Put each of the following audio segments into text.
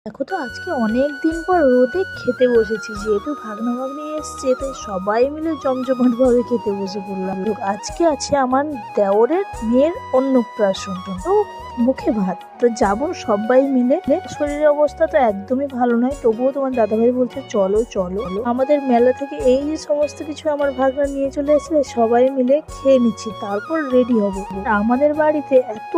দেখো তো আজকে অনেক দিন পর রোদে খেতে বসেছি, যেহেতু ভাগ্না ভাগ্নি এসছে তাই সবাই মিলে জমজমাট ভাবে খেতে বসে পড়লাম। তো আজকে আছে আমার দেওরের মেয়ের অন্নপ্রাশন, তো মুখে ভাত তো যাব সবাই মিলে। শরীরের অবস্থা তো একদমই ভালো নয়, তবুও তোমার দাদাভাই বলছে চলো চলো। আমাদের মেলা থেকে এই যে সমস্ত কিছু আমার ভাগনা নিয়ে চলে এসেছে, সবাই মিলে খেয়ে নিচ্ছি, তারপর রেডি হব। আমাদের বাড়িতে এত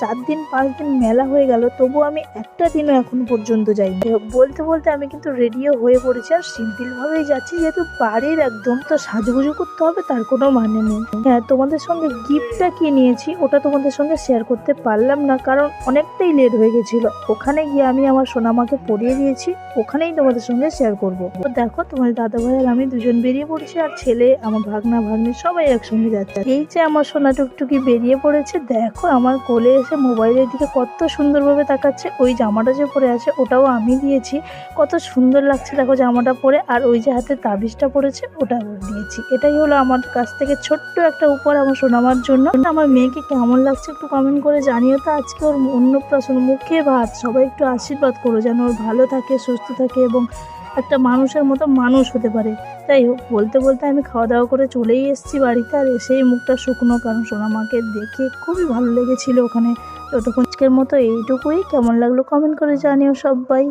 4 দিন 5 দিন মেলা হয়ে গেল, তবু আমি একটা দিনও এখন পর্যন্ত যাইনি। বলতে বলতে আমি কিন্তু রেডিও হয়ে পড়েছি, আর সিম্পল ভাবেই যাচ্ছি, যেহেতু বাড়ির একদম তো সাজুগুজু করতে হবে তার কোনো মানে নেই। হ্যাঁ, তোমাদের সঙ্গে গিফটটা কি নিয়েছি ওটা তোমাদের সঙ্গে শেয়ার করতে পারলাম না, কারণ অনেকটাই লেট হয়ে গেছিল। ওখানে গিয়ে আমি আমার সোনামাকে পরিয়ে দিয়েছি, ওখানেই তোমাদের সঙ্গে শেয়ার করবো। তো দেখো তোমার দাদা ভাই আর আমি দুজন বেরিয়ে পড়েছি, আর ছেলে আমার ভাগনা ভাগ্নি সবাই একসঙ্গে যাচ্ছে। এই যে আমার সোনা টুকটুকি বেরিয়ে পড়েছে, দেখো আমার কোলে এসে মোবাইলের দিকে কত সুন্দরভাবে তাকাচ্ছে। ওই জামাটা যে পরে আছে ওটাও আমি দিয়েছি, কত সুন্দর লাগছে দেখো জামাটা পরে। আর ওই যে হাতে তাবিজটা পড়েছে ওটাও দিয়েছি। এটাই হলো আমার কাছ থেকে ছোট্ট একটা উপহার আমার সোনামার জন্য। আমার মেয়েকে কেমন লাগছে একটু কমেন্ট করে জানিও তো। আজকে ওর অন্নপ্রাশন, মুখে ভাত, সবাই একটু আশীর্বাদ করো যেন ওর ভালো থাকে, সুস্থ থাকে এবং একটা মানুষের মতো মানুষ হতে পারে। যাই হোক, বলতে বলতে আমি খাওয়া দাওয়া করে চলেই এসেছি বাড়িতে, আর এসেই মুখটা শুকনো, কারণ সোনামাকে দেখে খুবই ভালো লেগেছিল ওখানে। যতক্ষণ আজকের মতো এইটুকুই। কেমন লাগলো কমেন্ট করে জানিও সবাই।